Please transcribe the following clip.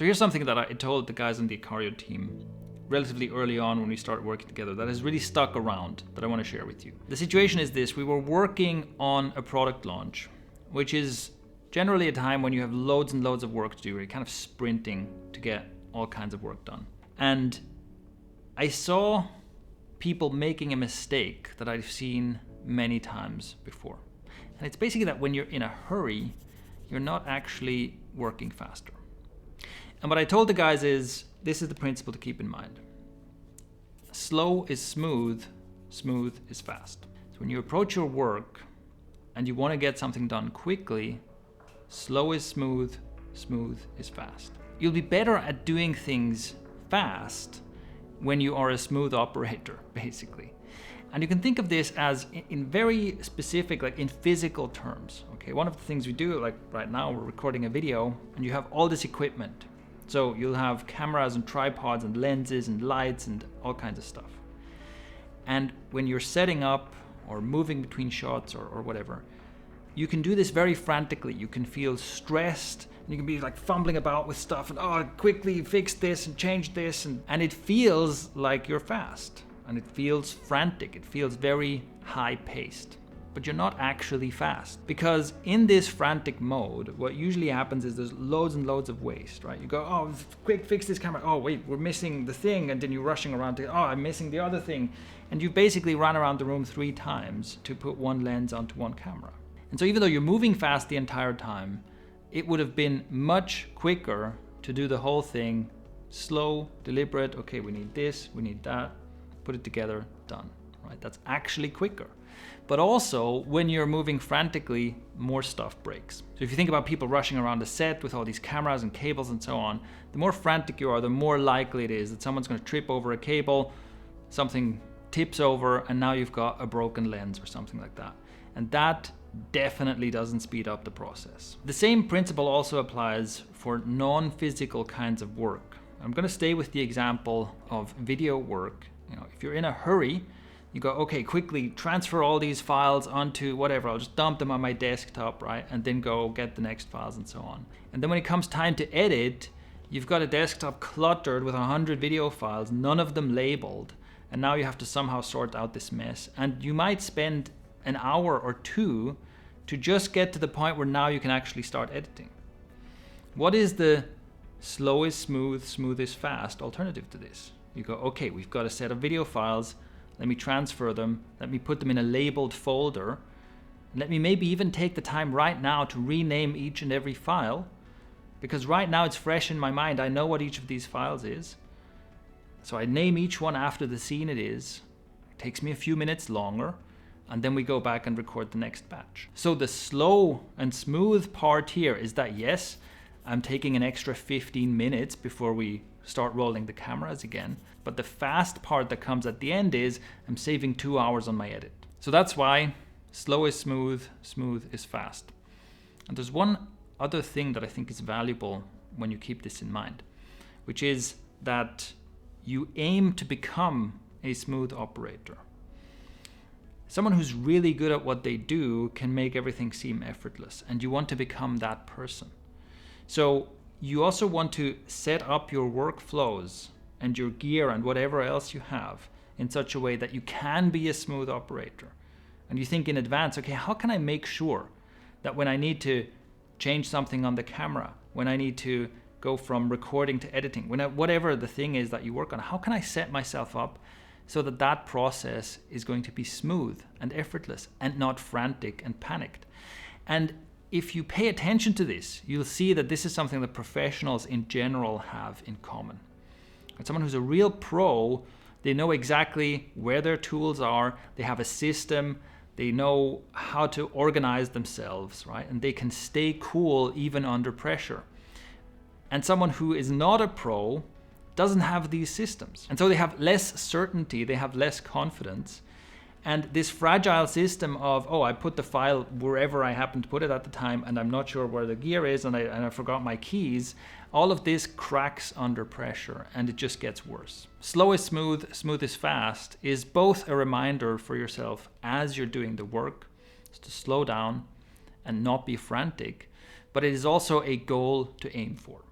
So here's something that I told the guys on the ikario team relatively early on when we started working together that has really stuck around, that I want to share with you. The situation is this: we were working on a product launch, which is generally a time when you have loads and loads of work to do. You're kind of sprinting to get all kinds of work done. And I saw people making a mistake that I've seen many times before. And it's basically that when you're in a hurry, you're not actually working faster. And what I told the guys is, this is the principle to keep in mind. Slow is smooth, smooth is fast. So when you approach your work and you want to get something done quickly, slow is smooth, smooth is fast. You'll be better at doing things fast when you are a smooth operator, basically. And you can think of this as in very specific, like in physical terms. Okay, one of the things we do, like right now, we're recording a video and you have all this equipment. So you'll have cameras and tripods and lenses and lights and all kinds of stuff. And when you're setting up or moving between shots or whatever, you can do this very frantically. You can feel stressed and you can be like fumbling about with stuff and quickly fix this and change this. And it feels like you're fast and it feels frantic. It feels very high paced. But you're not actually fast, because in this frantic mode, what usually happens is there's loads and loads of waste, right? You go, quick, fix this camera. Oh, wait, we're missing the thing. And then you're rushing around to, I'm missing the other thing. And you basically run around the room 3 times to put one lens onto one camera. And so even though you're moving fast the entire time, it would have been much quicker to do the whole thing slow, deliberate. Okay, we need this, we need that, put it together, done, right? That's actually quicker. But also, when you're moving frantically, more stuff breaks. So if you think about people rushing around the set with all these cameras and cables and so on, the more frantic you are, the more likely it is that someone's going to trip over a cable, something tips over, and now you've got a broken lens or something like that. And that definitely doesn't speed up the process. The same principle also applies for non-physical kinds of work. I'm going to stay with the example of video work. If you're in a hurry, you go, okay, quickly transfer all these files onto whatever. I'll just dump them on my desktop, right? And then go get the next files and so on. And then when it comes time to edit, you've got a desktop cluttered with 100 video files, none of them labeled. And now you have to somehow sort out this mess. And you might spend an hour or 2 to just get to the point where now you can actually start editing. What is the slow is smooth, smooth is fast alternative to this? You go, okay, we've got a set of video files. Let me transfer them. Let me put them in a labeled folder. Let me maybe even take the time right now to rename each and every file, because right now it's fresh in my mind. I know what each of these files is. So I name each one after the scene it is. It takes me a few minutes longer, and then we go back and record the next batch. So the slow and smooth part here is that, yes, I'm taking an extra 15 minutes before we start rolling the cameras again. But the fast part that comes at the end is I'm saving 2 hours on my edit. So that's why slow is smooth, smooth is fast. And there's one other thing that I think is valuable when you keep this in mind, which is that you aim to become a smooth operator. Someone who's really good at what they do can make everything seem effortless, and you want to become that person. So you also want to set up your workflows and your gear and whatever else you have in such a way that you can be a smooth operator. And you think in advance, okay, how can I make sure that when I need to change something on the camera, when I need to go from recording to editing, whatever the thing is that you work on, how can I set myself up so that that process is going to be smooth and effortless and not frantic and panicked? And if you pay attention to this, you'll see that this is something that professionals in general have in common. And someone who's a real pro, they know exactly where their tools are, they have a system, they know how to organize themselves, right? And they can stay cool even under pressure. And someone who is not a pro doesn't have these systems. And so they have less certainty, they have less confidence. And this fragile system of, I put the file wherever I happen to put it at the time, and I'm not sure where the gear is, and I forgot my keys, all of this cracks under pressure, and it just gets worse. Slow is smooth, smooth is fast is both a reminder for yourself as you're doing the work to slow down and not be frantic, but it is also a goal to aim for.